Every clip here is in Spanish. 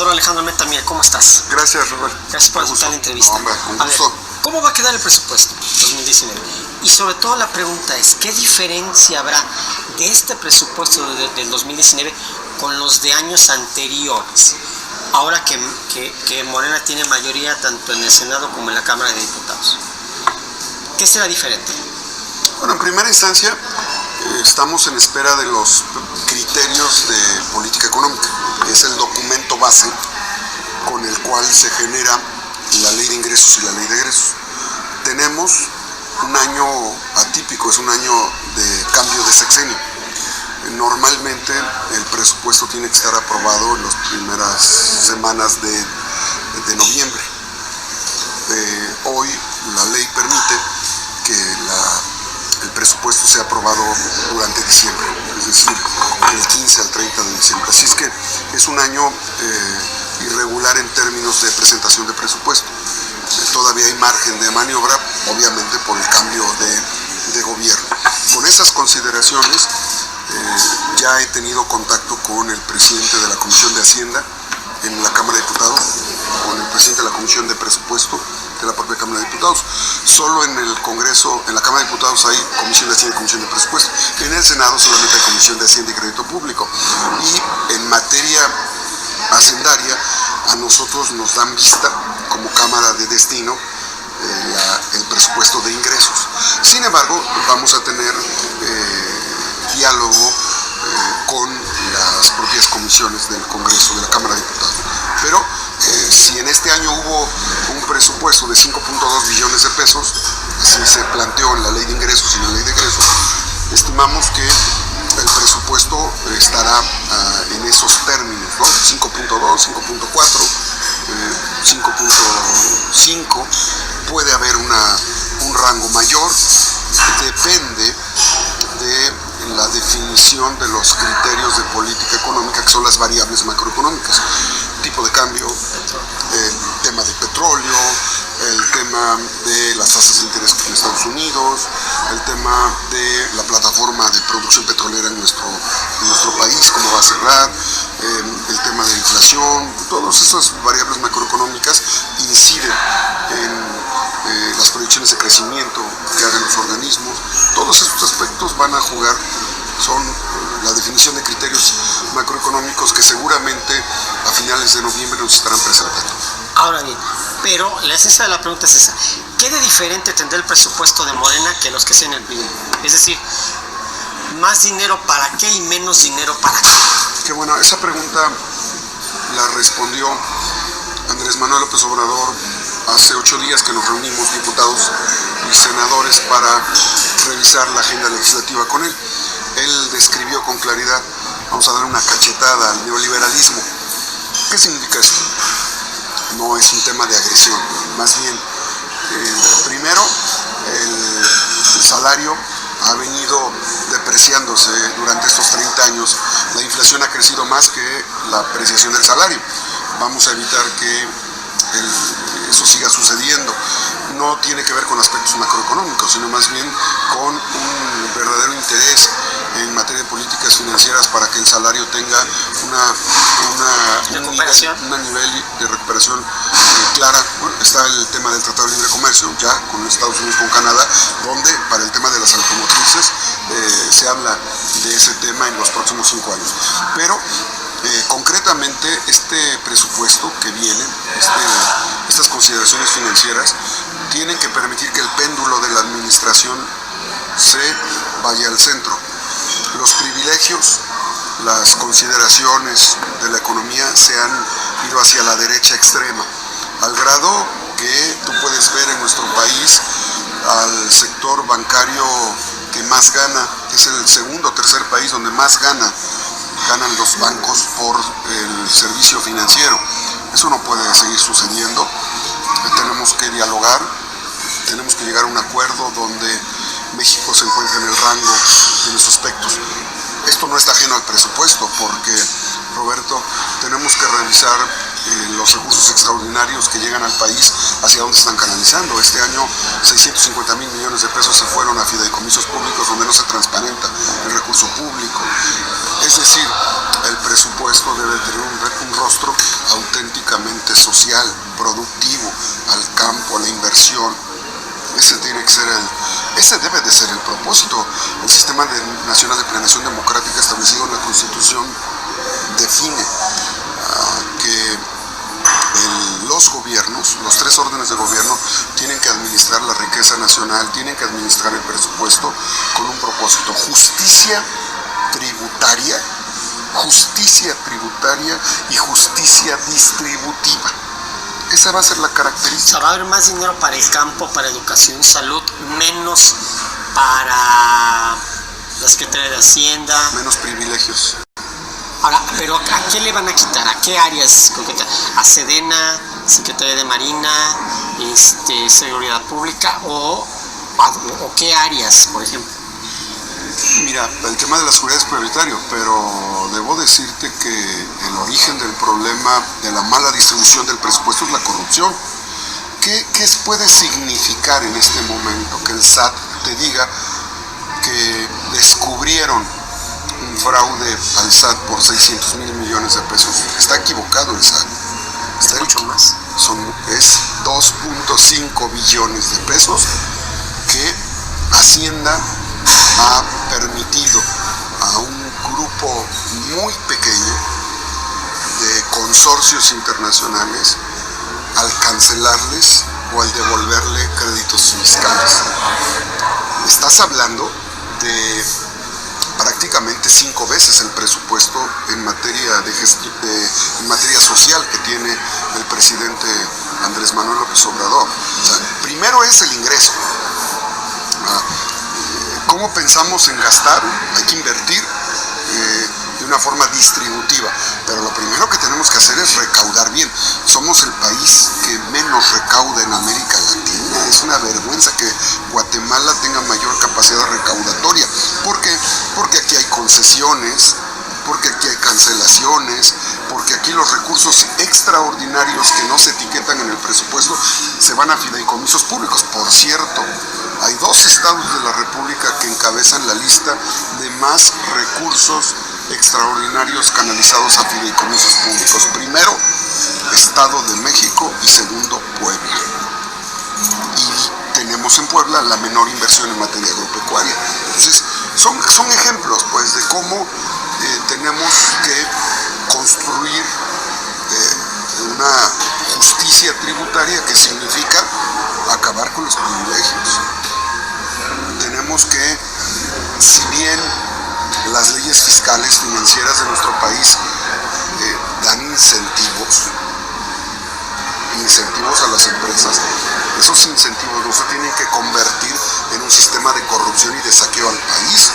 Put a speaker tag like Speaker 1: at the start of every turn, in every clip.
Speaker 1: Senador Alejandro Meta Mier, ¿cómo estás?
Speaker 2: Gracias, Robert.
Speaker 1: Gracias por aceptar la entrevista.
Speaker 2: No, hombre, un gusto.
Speaker 1: A ver, ¿cómo va a quedar el presupuesto 2019? Y sobre todo la pregunta es, ¿qué diferencia habrá de este presupuesto del 2019 con los de años anteriores? Ahora que Morena tiene mayoría tanto en el Senado como en la Cámara de Diputados. ¿Qué será diferente?
Speaker 2: Bueno, en primera instancia, estamos en espera de los criterios de política económica. Es el documento base con el cual se genera la ley de ingresos y la ley de egresos. Tenemos un año atípico, es un año de cambio de sexenio. Normalmente el presupuesto tiene que estar aprobado en las primeras semanas de noviembre. Hoy la ley permite que el presupuesto sea aprobado durante diciembre, es decir, del 15 al 30 de diciembre. Así es que es un año irregular en términos de presentación de presupuesto. Todavía hay margen de maniobra, obviamente por el cambio de gobierno. Con esas consideraciones, ya he tenido contacto con el presidente de la Comisión de Hacienda en la Cámara de Diputados, con el presidente de la Comisión de Presupuesto de la propia Cámara de Diputados. Solo en el Congreso, en la Cámara de Diputados hay Comisión de Hacienda y Comisión de Presupuesto. En el Senado solamente hay Comisión de Hacienda y Crédito Público. Y en materia hacendaria, a nosotros nos dan vista como Cámara de Destino el presupuesto de ingresos. Sin embargo, vamos a tener diálogo con las propias comisiones del Congreso, de la Cámara de Diputados. Pero si en este año hubo un presupuesto de 5.2 billones de pesos, así se planteó en la ley de ingresos y en la ley de egresos, estimamos que el presupuesto estará en esos términos, ¿no? 5.2, 5.4, 5.5, puede haber un rango mayor, depende de la definición de los criterios de política económica, que son las variables macroeconómicas, tipo de cambio, el tema del petróleo, el tema de las tasas de interés en Estados Unidos, el tema de la plataforma de producción petrolera en nuestro país, cómo va a cerrar, el tema de inflación. Todas esas variables macroeconómicas inciden en las proyecciones de crecimiento que hagan los organismos. Todos estos aspectos van a jugar, son la definición de criterios macroeconómicos que seguramente a finales de noviembre nos estarán presentando.
Speaker 1: Ahora bien, pero la esencia de la pregunta es esa. ¿Qué de diferente tendrá el presupuesto de Morena que los que sean el PRI? Es decir, ¿más dinero para qué y menos dinero para qué?
Speaker 2: Qué bueno, esa pregunta la respondió Andrés Manuel López Obrador hace 8 días que nos reunimos diputados y senadores para revisar la agenda legislativa con él. Él describió con claridad, vamos a dar una cachetada al neoliberalismo. ¿Qué significa esto? No es un tema de agresión, más bien, primero, el salario ha venido depreciándose durante estos 30 años. La inflación ha crecido más que la apreciación del salario. Vamos a evitar que eso siga sucediendo. No tiene que ver con aspectos macroeconómicos, sino más bien con un verdadero interés en materia de políticas financieras para que el salario tenga un nivel de recuperación clara. Bueno, está el tema del Tratado de Libre Comercio, ya con Estados Unidos, con Canadá, donde para el tema de las automotrices se habla de ese tema en los próximos 5 años. Pero concretamente este presupuesto que viene, estas consideraciones financieras, tienen que permitir que el péndulo de la administración se vaya al centro. Los privilegios, las consideraciones de la economía se han ido hacia la derecha extrema, al grado que tú puedes ver en nuestro país al sector bancario que más gana, que es el segundo o tercer país donde más ganan los bancos por el servicio financiero. Eso no puede seguir sucediendo. Tenemos que dialogar, tenemos que llegar a un acuerdo donde México se encuentre en el rango de los aspectos. Esto no está ajeno al presupuesto, porque, Roberto, tenemos que revisar los recursos extraordinarios que llegan al país, hacia dónde están canalizando. Este año 650,000 millones de pesos se fueron a fideicomisos públicos donde no se transparenta el recurso público. Es decir, el presupuesto presupuesto debe tener un rostro auténticamente social, productivo, al campo, a la inversión. Ese debe de ser el propósito. El Sistema Nacional de Planeación Democrática establecido en la Constitución define que los gobiernos, los tres órdenes de gobierno, tienen que administrar la riqueza nacional, tienen que administrar el presupuesto con un propósito: justicia tributaria y justicia distributiva. Esa va a ser la característica.
Speaker 1: O sea, va a haber más dinero para el campo, para educación y salud, menos para la Secretaría de Hacienda.
Speaker 2: Menos privilegios.
Speaker 1: Ahora, pero ¿a qué le van a quitar? ¿A qué áreas concretas? ¿A Sedena, Secretaría de Marina, Seguridad Pública o qué áreas, por ejemplo?
Speaker 2: Mira, el tema de la seguridad es prioritario, pero debo decirte que el origen del problema de la mala distribución del presupuesto es la corrupción. ¿Qué puede significar en este momento que el SAT te diga que descubrieron un fraude al SAT por 600,000 millones de pesos? Está equivocado el SAT.
Speaker 1: Está mucho más.
Speaker 2: Es 2.5 billones de pesos que Hacienda ha permitido a un grupo muy pequeño de consorcios internacionales al cancelarles o al devolverle créditos fiscales. Estás hablando de prácticamente 5 veces el presupuesto en materia en materia social que tiene el presidente Andrés Manuel López Obrador. O sea, primero es el ingreso. ¿Cómo pensamos en gastar? Hay que invertir de una forma distributiva, pero lo primero que tenemos que hacer es recaudar bien. Somos el país que menos recauda en América Latina. Es una vergüenza que Guatemala tenga mayor capacidad recaudatoria. ¿Por qué? Porque aquí hay concesiones, porque aquí hay cancelaciones, porque aquí los recursos extraordinarios que no se etiquetan en el presupuesto se van a fideicomisos públicos. Por cierto, hay 2 estados de la República que encabezan la lista de más recursos extraordinarios canalizados a fideicomisos públicos. Primero, Estado de México, y segundo, Puebla. Y tenemos en Puebla la menor inversión en materia agropecuaria. Entonces, son ejemplos, pues, de cómo tenemos que construir una justicia tributaria que significa acabar con los privilegios. Tenemos que, si bien las leyes fiscales financieras de nuestro país dan incentivos a las empresas, esos incentivos no se tienen que convertir en un sistema de corrupción y de saqueo al país.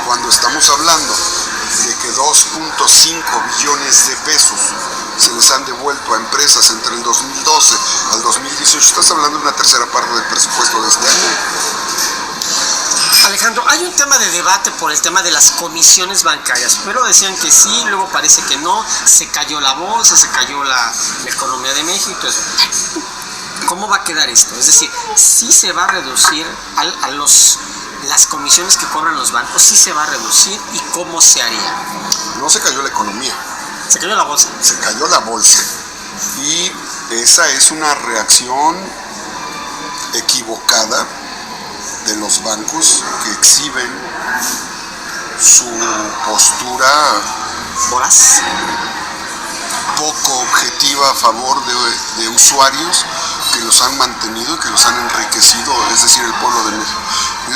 Speaker 2: Cuando estamos hablando de que 2.5 billones de pesos se les han devuelto a empresas entre el 2012 al 2018, estás hablando de una tercera parte del presupuesto de este año.
Speaker 1: Alejandro, hay un tema de debate por el tema de las comisiones bancarias. Primero decían que sí, luego parece que no. Se cayó la bolsa, se cayó la economía de México. Entonces, ¿cómo va a quedar esto? Es decir, ¿sí se va a reducir las comisiones que cobran los bancos? ¿Sí se va a reducir? ¿Y cómo se haría?
Speaker 2: No se cayó la economía.
Speaker 1: ¿Se cayó la bolsa?
Speaker 2: Se cayó la bolsa. Y esa es una reacción equivocada de los bancos que exhiben su postura
Speaker 1: voraz,
Speaker 2: poco objetiva a favor de usuarios que los han mantenido y que los han enriquecido, es decir, el pueblo de México.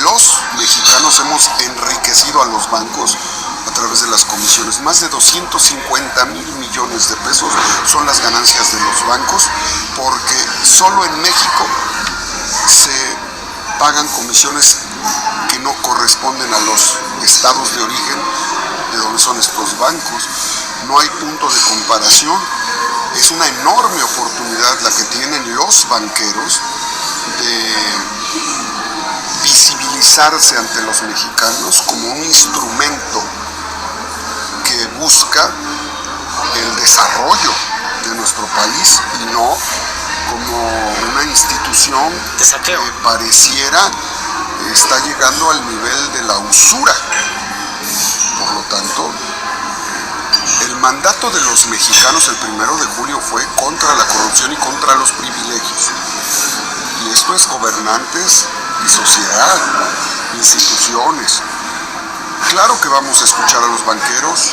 Speaker 2: Los mexicanos hemos enriquecido a los bancos a través de las comisiones. Más de 250,000 millones de pesos son las ganancias de los bancos, porque solo en México se pagan comisiones que no corresponden a los estados de origen de donde son estos bancos. No hay punto de comparación. Es una enorme oportunidad la que tienen los banqueros de visibilizarse ante los mexicanos como un instrumento que busca el desarrollo de nuestro país y no como una institución que pareciera está llegando al nivel de la usura. Por lo tanto, el mandato de los mexicanos el 1 de julio fue contra la corrupción y contra los privilegios. Y esto es gobernantes y sociedad, instituciones. Claro que vamos a escuchar a los banqueros.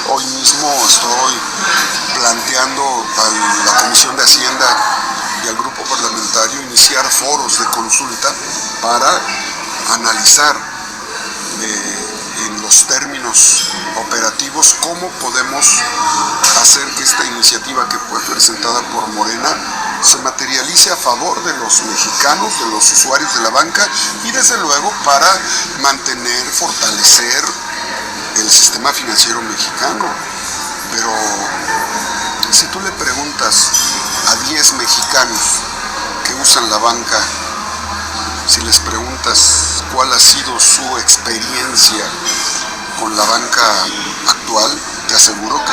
Speaker 2: Hoy mismo estoy planteando a la Comisión de Hacienda y al grupo parlamentario iniciar foros de consulta para analizar en los términos operativos cómo podemos hacer que esta iniciativa que fue presentada por Morena se materialice a favor de los mexicanos, de los usuarios de la banca y desde luego para mantener, fortalecer el sistema financiero mexicano. Pero si tú le preguntas a 10 mexicanos que usan la banca, si les preguntas cuál ha sido su experiencia con la banca actual, te aseguro que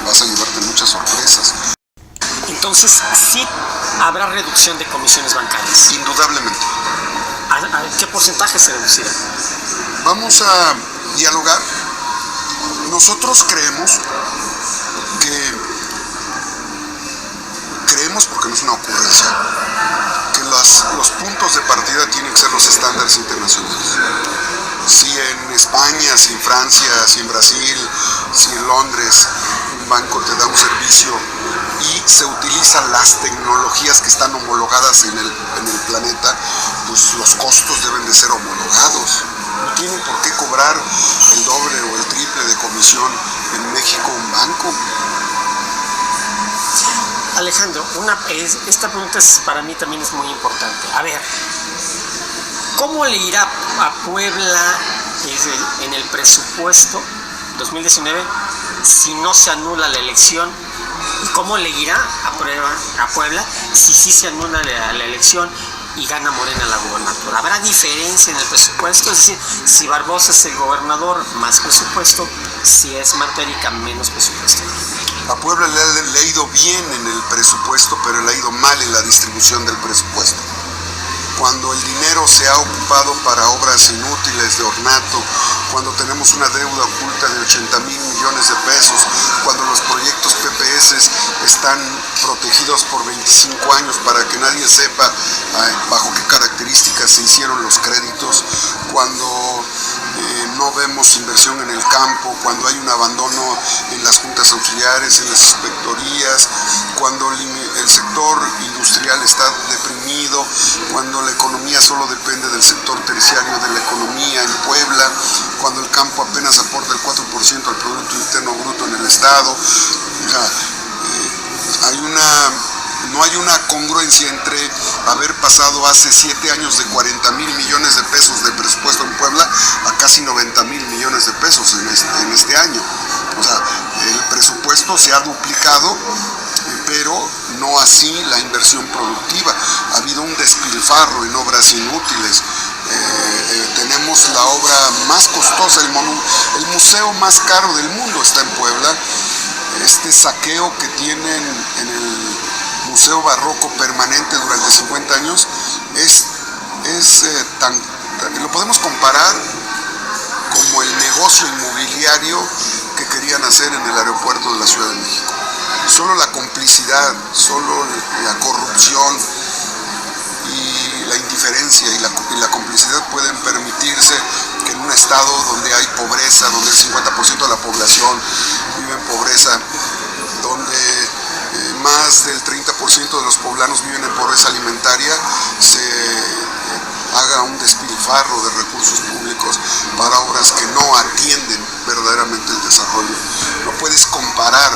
Speaker 2: vas a llevarte muchas sorpresas.
Speaker 1: Entonces, sí habrá reducción de comisiones bancarias.
Speaker 2: Indudablemente.
Speaker 1: ¿A qué porcentaje se reducirá?
Speaker 2: Vamos a dialogar. Nosotros creemos, porque no es una ocurrencia, que los puntos de partida tienen que ser los estándares internacionales. Si en España, si en Francia, si en Brasil, si en Londres un banco te da un servicio y se utilizan las tecnologías que están homologadas en el planeta, pues los costos deben de ser homologados. No tienen por qué cobrar el doble o el triple de comisión en México un banco.
Speaker 1: Alejandro, esta pregunta para mí también es muy importante. A ver, ¿cómo le irá a Puebla en el presupuesto 2019 si no se anula la elección? ¿Y cómo le irá a Puebla si sí se anula la elección y gana Morena la gobernatura? ¿Habrá diferencia en el presupuesto? Es decir, si Barbosa es el gobernador, más presupuesto; si es Marta Erika, menos presupuesto.
Speaker 2: A Puebla le ha ido bien en el presupuesto, pero le ha ido mal en la distribución del presupuesto. Cuando el dinero se ha ocupado para obras inútiles de ornato, cuando tenemos una deuda oculta de 80,000 millones de pesos, cuando los proyectos PPS están protegidos por 25 años para que nadie sepa bajo qué características se hicieron los créditos, cuando no vemos inversión en el campo, cuando hay un abandono en las juntas auxiliares, en las inspectorías, cuando el sector industrial está deprimido, cuando la economía solo depende del sector terciario de la economía en Puebla, cuando el campo apenas aporta el 4% al Producto Interno Bruto en el Estado. No hay una congruencia entre haber pasado hace 7 años de 40,000 millones de pesos de presupuesto en Puebla a casi 90,000 millones de pesos en este año. O sea, el presupuesto se ha duplicado, pero no así la inversión productiva. Ha habido un despilfarro en obras inútiles. Tenemos la obra más costosa, el museo más caro del mundo está en Puebla. Este saqueo que tienen en el Museo Barroco permanente durante 50 años lo podemos comparar como el negocio inmobiliario que querían hacer en el aeropuerto de la Ciudad de México. Solo la complicidad, solo la corrupción y la indiferencia y la complicidad pueden permitirse que en un estado donde hay pobreza, donde el 50% de la población vive en pobreza, donde más del 30% de los poblanos viven en pobreza alimentaria, se haga un despilfarro de recursos públicos para obras que no atienden verdaderamente el desarrollo. No puedes comparar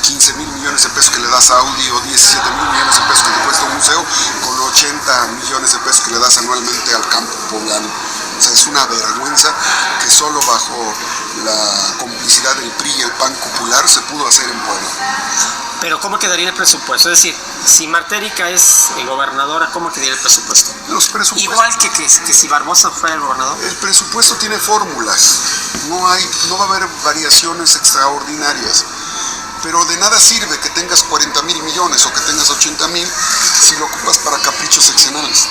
Speaker 2: 15,000 millones de pesos que le das a Audi o 17,000 millones de pesos que te cuesta un museo con 80 millones de pesos que le das anualmente al campo poblano. O sea, es una vergüenza que solo bajo la complicidad del PRI y el PAN popular se pudo hacer en Puebla.
Speaker 1: Pero ¿cómo quedaría el presupuesto? Es decir, si Marta Erika es gobernadora, ¿cómo quedaría el presupuesto?
Speaker 2: Los presupuestos.
Speaker 1: Igual que si Barbosa fuera el gobernador.
Speaker 2: El presupuesto tiene fórmulas. No va a haber variaciones extraordinarias. pero de nada sirve que tengas 40,000 millones o que tengas 80,000 si lo ocupas para caprichos seccionales.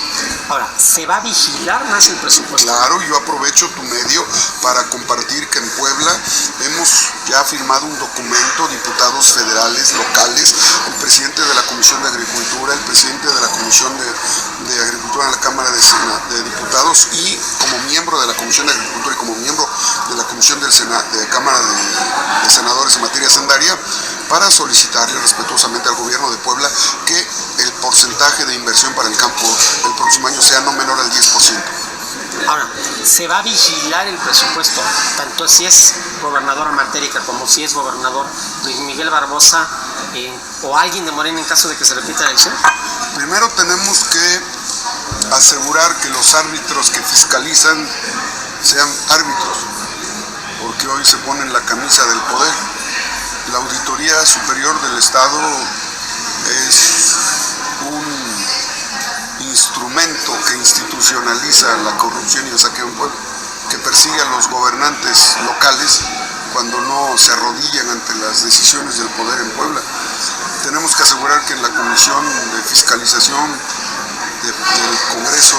Speaker 1: Ahora, ¿se va a vigilar más el presupuesto?
Speaker 2: Claro, yo aprovecho tu medio para compartir que en Puebla hemos ya firmado un documento, diputados federales, locales, el presidente de la Comisión de Agricultura, el presidente de la Comisión de Agricultura en la Cámara de Diputados y como miembro de la Comisión de Agricultura y como miembro de la Comisión de Cámara de Senadores en materia hacendaria, para solicitarle respetuosamente al gobierno de Puebla que el porcentaje de inversión para el campo el próximo año sea no menor al 10%.
Speaker 1: Ahora, ¿se va a vigilar el presupuesto? Tanto si es gobernador Amatérica como si es gobernador Luis Miguel Barbosa o alguien de Morena en caso de que se repita la elección.
Speaker 2: Primero tenemos que asegurar que los árbitros que fiscalizan sean árbitros, porque hoy se ponen la camisa del poder. La Auditoría Superior del Estado es un instrumento que institucionaliza la corrupción y el saqueo en Puebla, que persigue a los gobernantes locales cuando no se arrodillan ante las decisiones del poder en Puebla. Tenemos que asegurar que en la Comisión de Fiscalización del Congreso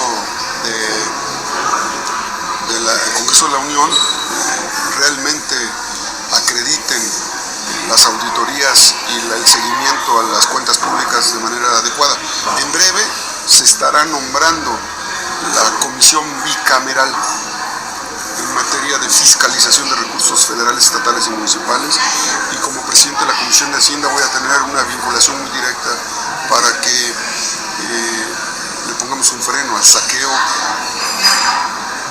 Speaker 2: de la Unión realmente acrediten las auditorías y el seguimiento a las cuentas públicas de manera adecuada. En breve se estará nombrando la comisión bicameral en materia de fiscalización de recursos federales, estatales y municipales, y como presidente de la Comisión de Hacienda voy a tener una vinculación muy directa para que le pongamos un freno al saqueo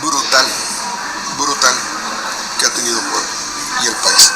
Speaker 2: brutal que ha tenido Puebla y el país.